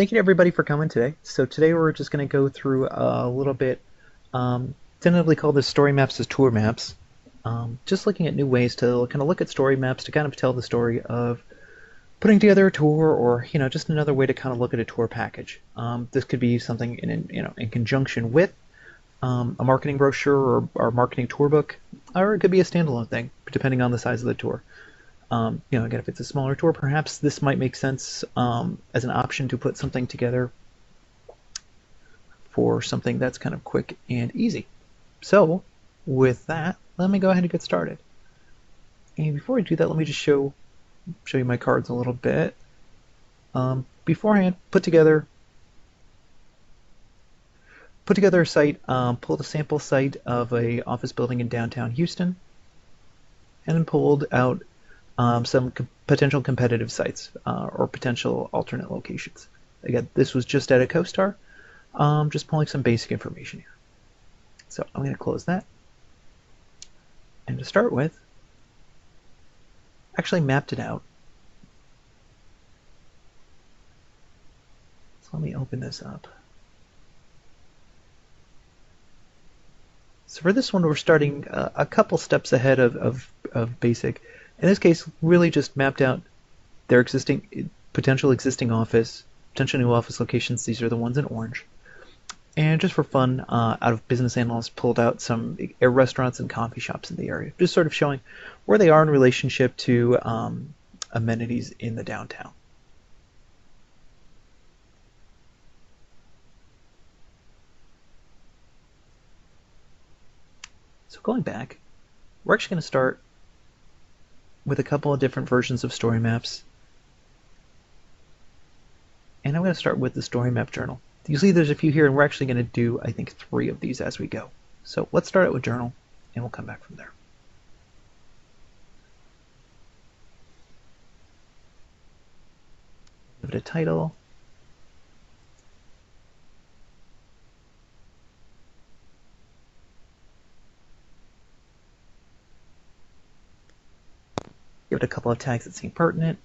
Thank you to everybody for coming today. So today we're just going to go through a little bit, tentatively call this story maps as tour maps. Just looking at new ways to kind of look at story maps to kind of tell the story of putting together a tour, or just another way to kind of look at a tour package. This could be something in conjunction with a marketing brochure or marketing tour book, or it could be a standalone thing depending on the size of the tour. Again, if it's a smaller tour, perhaps this might make sense as an option to put something together for something that's kind of quick and easy. So, with that, let me go ahead and get started. And before I do that, let me just show you my cards a little bit. Beforehand, put together a site, pulled a sample site of a office building in downtown Houston, and then pulled out some potential competitive sites or potential alternate locations. Again, this was just at a CoStar, just pulling some basic information here. So I'm going to close that. And to start with, actually mapped it out. So let me open this up. So for this one, we're starting a couple steps ahead of basic. In this case, really just mapped out their potential existing office, potential new office locations. These are the ones in orange. And just for fun, out of Business Analyst, pulled out some restaurants and coffee shops in the area, just sort of showing where they are in relationship to amenities in the downtown. So going back, we're actually going to start with a couple of different versions of story maps. And I'm going to start with the story map journal. You see there's a few here, and we're actually going to do, I think, 3 of these as we go. So let's start out with journal, and we'll come back from there. Give it a title. Give it a couple of tags that seem pertinent.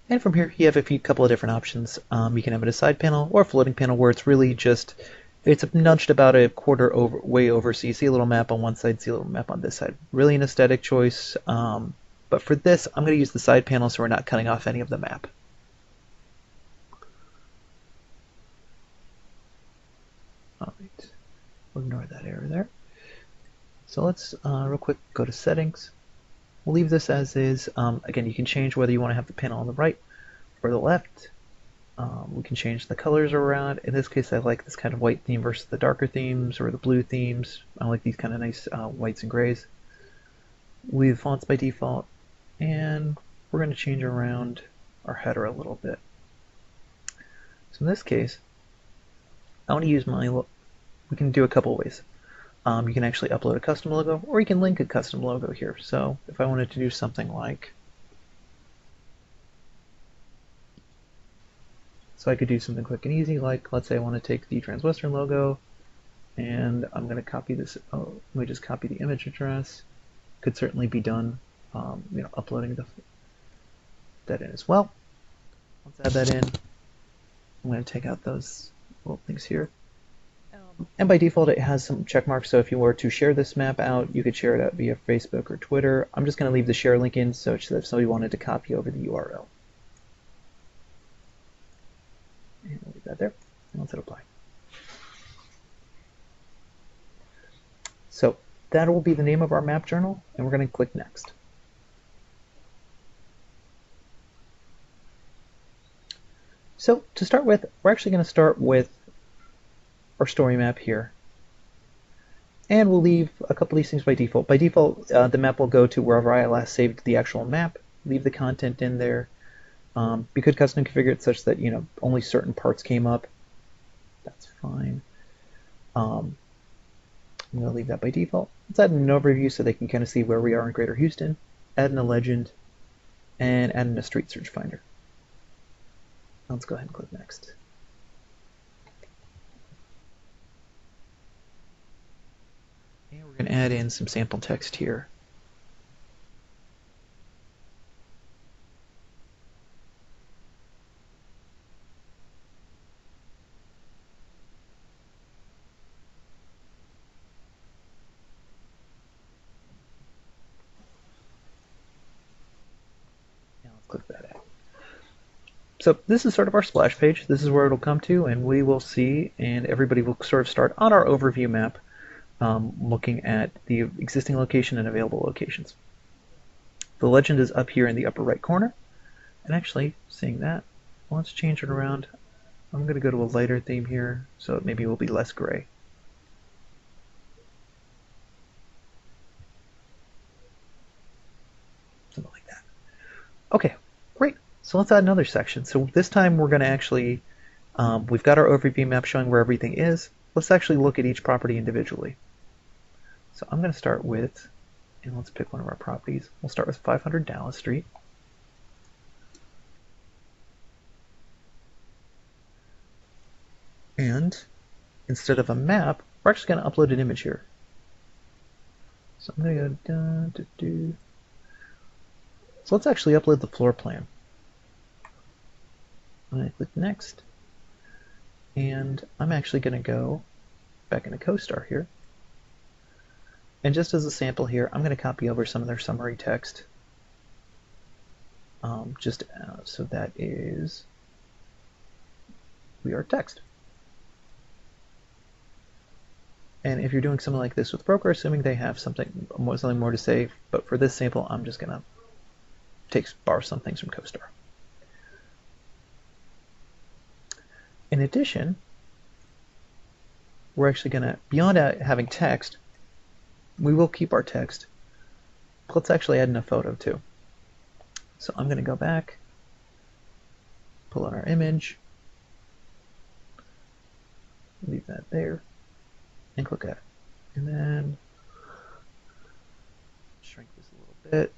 And from here, you have a couple of different options. You can have it a side panel or a floating panel where it's really just, it's nudged about a quarter way over, so you see a little map on one side, see a little map on this side. Really an aesthetic choice, but for this, I'm going to use the side panel so we're not cutting off any of the map. All right, we'll ignore that error there. So let's real quick go to settings. We'll leave this as is. Again, you can change whether you want to have the panel on the right or the left. We can change the colors around. In this case, I like this kind of white theme versus the darker themes or the blue themes. I like these kind of nice whites and grays. Leave fonts by default, and we're going to change around our header a little bit. So in this case, I want to use we can do a couple ways. You can actually upload a custom logo, or you can link a custom logo here. So if I wanted to do something like, so I could do something quick and easy, like let's say I want to take the Transwestern logo, and I'm going to copy this. Oh, let me just copy the image address. Could certainly be done, uploading that in as well. Let's add that in. I'm going to take out those little things here. And by default, it has some check marks, so if you were to share this map out, you could share it out via Facebook or Twitter. I'm just going to leave the share link in so if somebody wanted to copy over the URL. And we'll leave that there, and let's hit apply. So that will be the name of our map journal, and we're going to click Next. So to start with, we're actually going to start with our story map here. And we'll leave a couple of these things by default. By default, the map will go to wherever I last saved the actual map, leave the content in there. You could custom configure it such that only certain parts came up. That's fine. I'm going to leave that by default. Let's add an overview so they can kind of see where we are in Greater Houston. Add in a legend. and add in a street search finder. Let's go ahead and click next. And we're going to add in some sample text here. Now let's click that out. So this is sort of our splash page. This is where it'll come to, and we will see, and everybody will sort of start on our overview map, looking at the existing location and available locations. The legend is up here in the upper right corner, and actually, seeing that, let's change it around. I'm going to go to a lighter theme here, so it maybe will be less gray. Something like that. Okay, great. So let's add another section. So this time we're going to actually, we've got our overview map showing where everything is. Let's actually look at each property individually. So I'm going to start with, and let's pick one of our properties. We'll start with 500 Dallas Street. And instead of a map, we're actually going to upload an image here. So I'm going to go down to do. So let's actually upload the floor plan. I'm going to click next. And I'm actually going to go back into CoStar here. And just as a sample here, I'm going to copy over some of their summary text. So that is, we are text. And if you're doing something like this with broker, assuming they have something more to say, but for this sample, I'm just going to borrow some things from CoStar. In addition, we're actually going to, beyond having text, we will keep our text. Let's actually add in a photo too. So I'm going to go back, pull out our image, leave that there, and click at it. And then shrink this a little bit.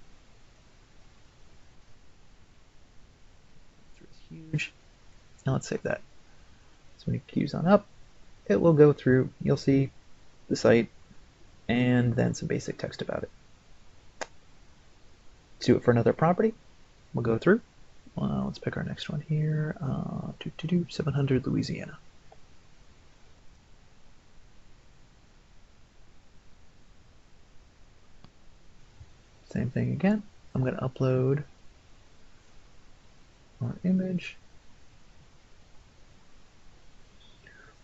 It's really huge. Now let's save that. So when you keys on up, it will go through, you'll see the site, and then some basic text about it. Let's do it for another property. We'll go through. Let's pick our next one here. 700 Louisiana. Same thing again. I'm going to upload our image.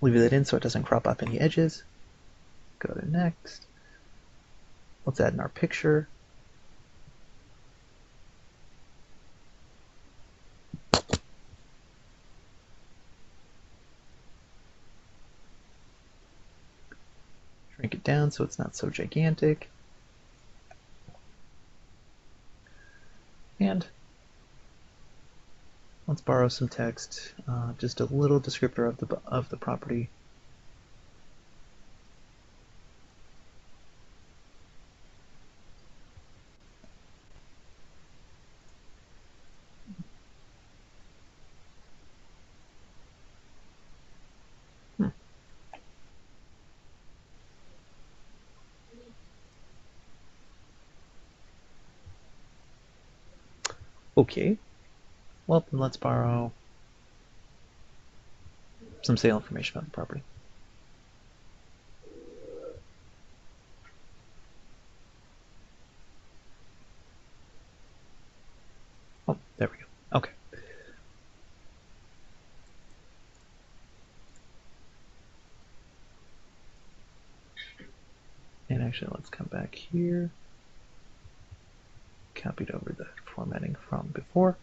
Leave that in so it doesn't crop up any edges. Go to next. Let's add in our picture. Shrink it down so it's not so gigantic. And let's borrow some text, just a little descriptor of the property. Okay, well then let's borrow some sale information about the property. Oh, there we go. Okay. And actually, let's come back here. Copied over the formatting from before.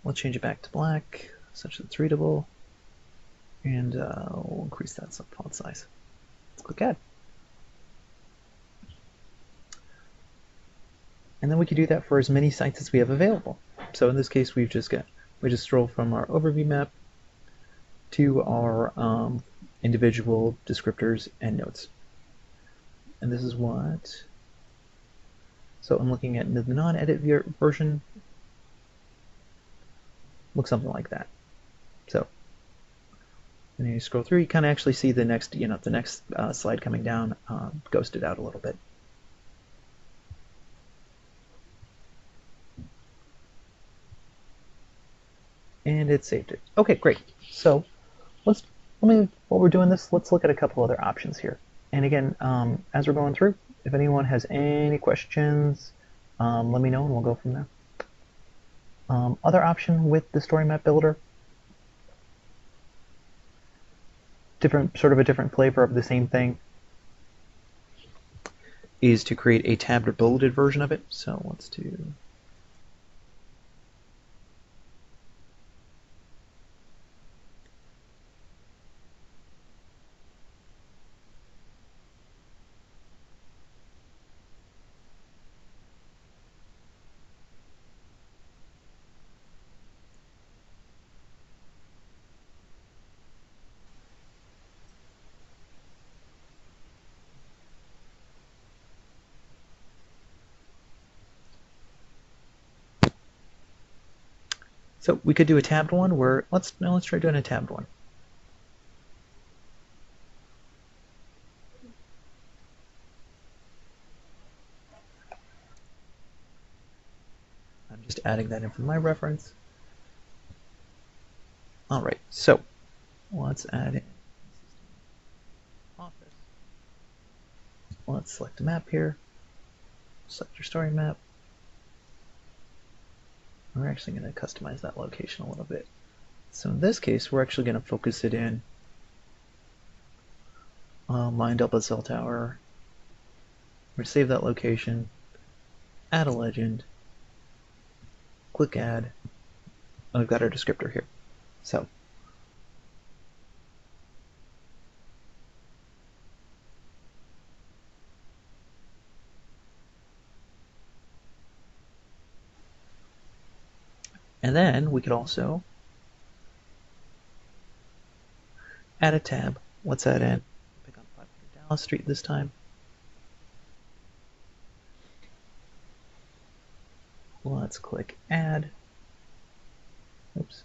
We'll change it back to black, such that it's readable. And we'll increase that font size. Let's click Add. And then we can do that for as many sites as we have available. So in this case, we just scroll from our overview map to our individual descriptors and notes. And this is what, so I'm looking at the non-edit version. Look something like that. So, and then you scroll through, you kind of actually see the next, the next slide coming down, ghosted out a little bit. And it saved it. Okay, great. So let me, while we're doing this, let's look at a couple other options here. And again, as we're going through, if anyone has any questions, let me know and we'll go from there. Other option with the story map builder, sort of a different flavor of the same thing, is to create a tabbed or bulleted version of it. So let's do. So we could do a tabbed one where let's try doing a tabbed one. I'm just adding that in for my reference. All right, so let's add in office. Let's select a map here. Select your story map. We're actually going to customize that location a little bit. So in this case, we're actually going to focus it in line double cell tower. We're going to save that location, add a legend, click add, and we've got our descriptor here. So and then we could also add a tab. Let's add in, pick on 500 Dallas Street this time. Let's click add. Oops.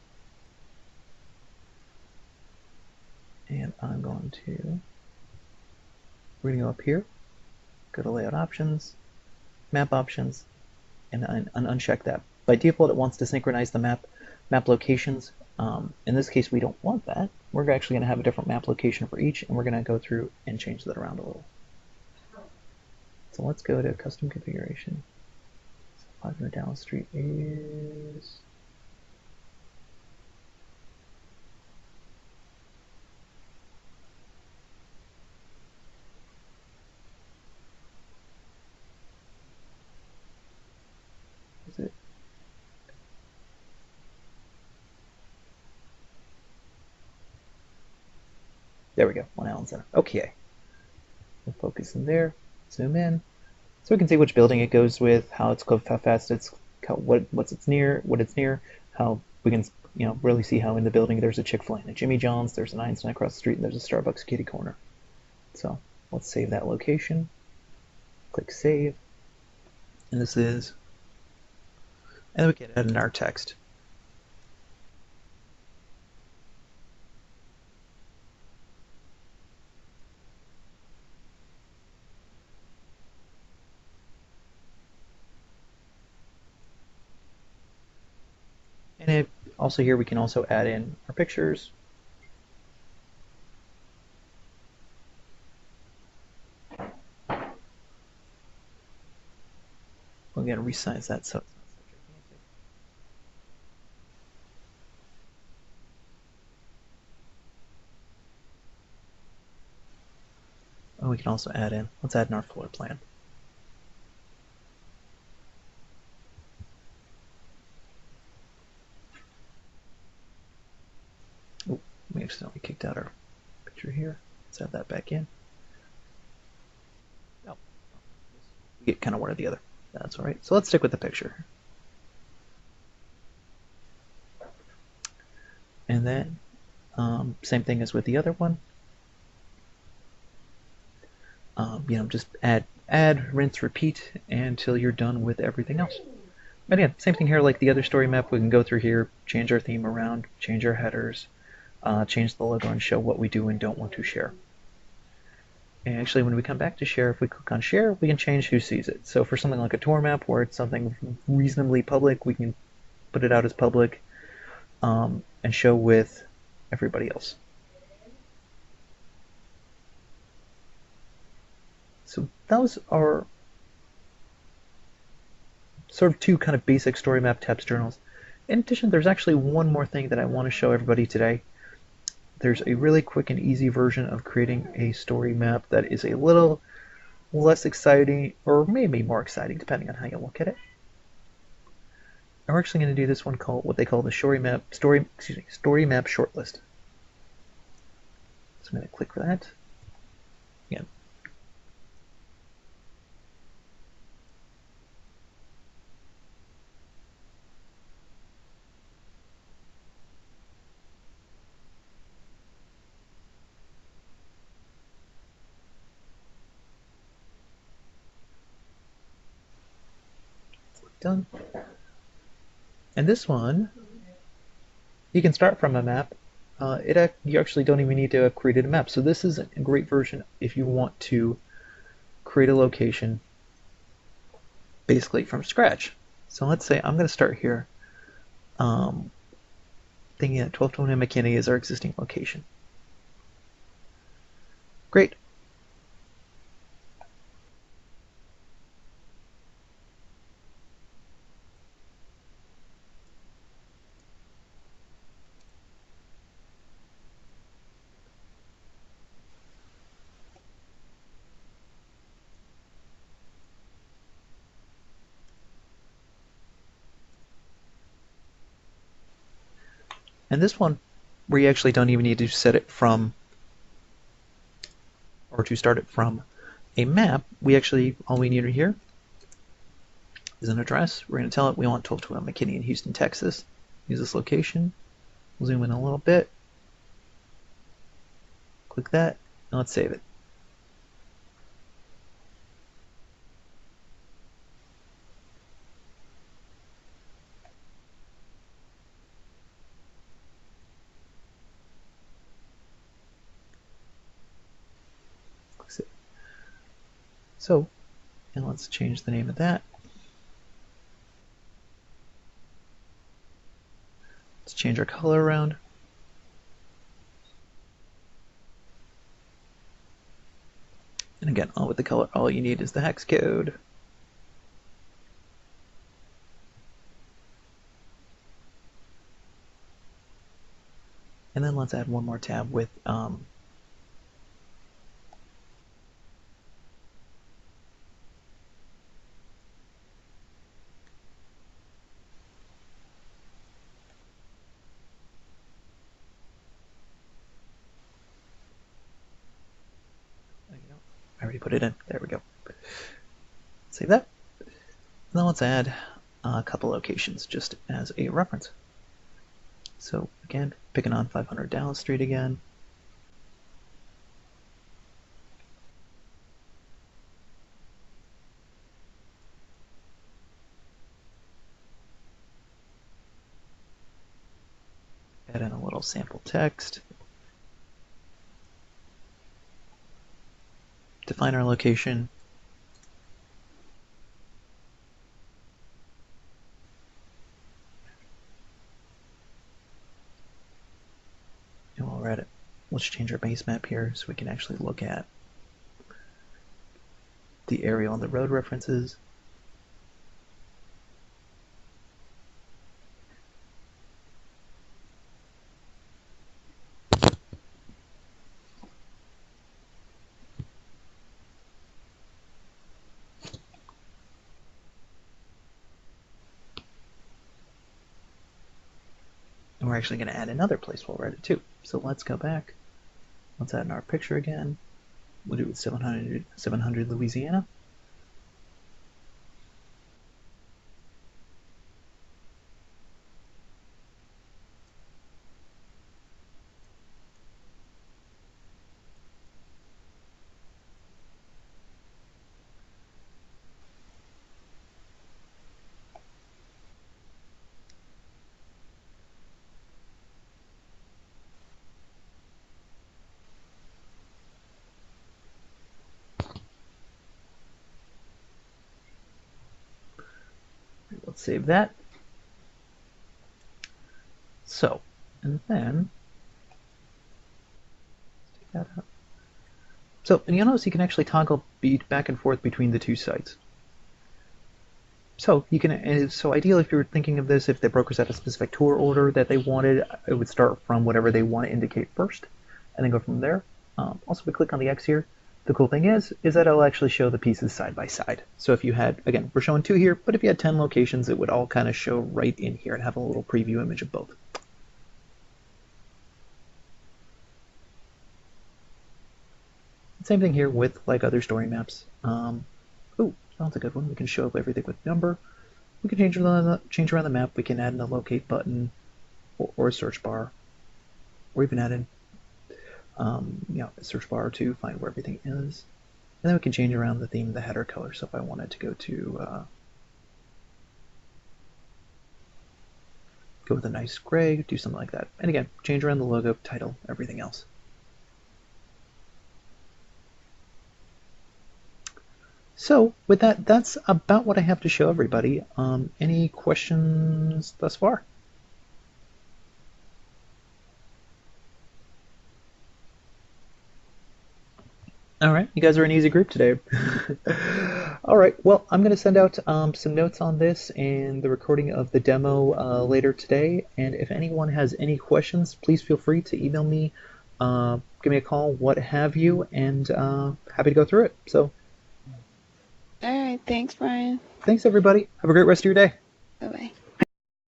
And I'm going to, we're going to go up here, go to layout options, map options, and uncheck that. By default, it wants to synchronize the map locations. In this case, we don't want that. We're actually going to have a different map location for each, and we're going to go through and change that around a little. So let's go to custom configuration. So 500 Dallas Street is. Is it? There we go, 1 Allen Center. Okay. We'll focus in there, zoom in. So we can see which building it goes with, how fast it's, what it's near, how we can really see how in the building there's a Chick-fil-A and a Jimmy John's, there's an Einstein across the street, and there's a Starbucks kitty corner. So let's save that location. Click save. And this is, and then we can add in our text. And also here we can also add in our pictures. We're going to resize that so it's not so gigantic. And we can also add in, let's add in our floor plan. Oh, we accidentally kicked out our picture here. Let's add that back in. Oh, we get kind of one or the other. That's all right. So let's stick with the picture. And then same thing as with the other one. Just add, rinse, repeat until you're done with everything else. And yeah, same thing here like the other story map. We can go through here, change our theme around, change our headers, change the logo, and show what we do and don't want to share. And actually, when we come back to share, if we click on share, we can change who sees it. So for something like a tour map where it's something reasonably public, we can put it out as public and show with everybody else. So those are sort of two kind of basic story map text journals. In addition, there's actually one more thing that I want to show everybody today. There's a really quick and easy version of creating a story map that is a little less exciting, or maybe more exciting, depending on how you look at it. And we're actually going to do this one called what they call the story map shortlist. So I'm going to click for that. Again. Done. And this one, you can start from a map. You actually don't even need to have created a map. So this is a great version if you want to create a location basically from scratch. So let's say I'm going to start here, thinking that 1221 McKinney is our existing location. Great. And this one, where you actually don't even need to set it from, or to start it from a map, all we need here is an address. We're going to tell it we want 1221 McKinney in Houston, Texas. Use this location. We'll zoom in a little bit. Click that, and let's save it. So, and let's change the name of that. Let's change our color around. And again, with the color, all you need is the hex code. And then let's add one more tab with I already put it in. There we go. Save that. Now let's add a couple locations just as a reference. So again, picking on 500 Dallas Street again. Add in a little sample text. Define our location. And while we're at it, let's change our base map here so we can actually look at the aerial and the road references. And we're actually going to add another place while we're at it too. So let's go back. Let's add in our picture again. We'll do it with 700 Louisiana. let's save that. So, and then take that out. So, and you'll notice you can actually toggle back and forth between the two sites. So you can. So ideally, if you're thinking of this, if the brokers had a specific tour order that they wanted, it would start from whatever they want to indicate first, and then go from there. Also, if we click on the X here, the cool thing is that it'll actually show the pieces side by side. So if you had, again, we're showing 2 here, but if you had 10 locations, it would all kind of show right in here and have a little preview image of both. Same thing here with like other story maps. Oh, that's a good one. We can show up everything with number. We can change around the map. We can add in a locate button or a search bar, or even add in a search bar to find where everything is. And then we can change around the theme, the header color. So if I wanted to go with a nice gray, do something like that. And again, change around the logo, title, everything else. So with that, that's about what I have to show everybody. Any questions thus far? All right, you guys are an easy group today. All right, well, I'm going to send out some notes on this and the recording of the demo later today. And if anyone has any questions, please feel free to email me, give me a call, what have you, and happy to go through it. So, all right, thanks, Brian. thanks, everybody. Have a great rest of your day. Bye-bye.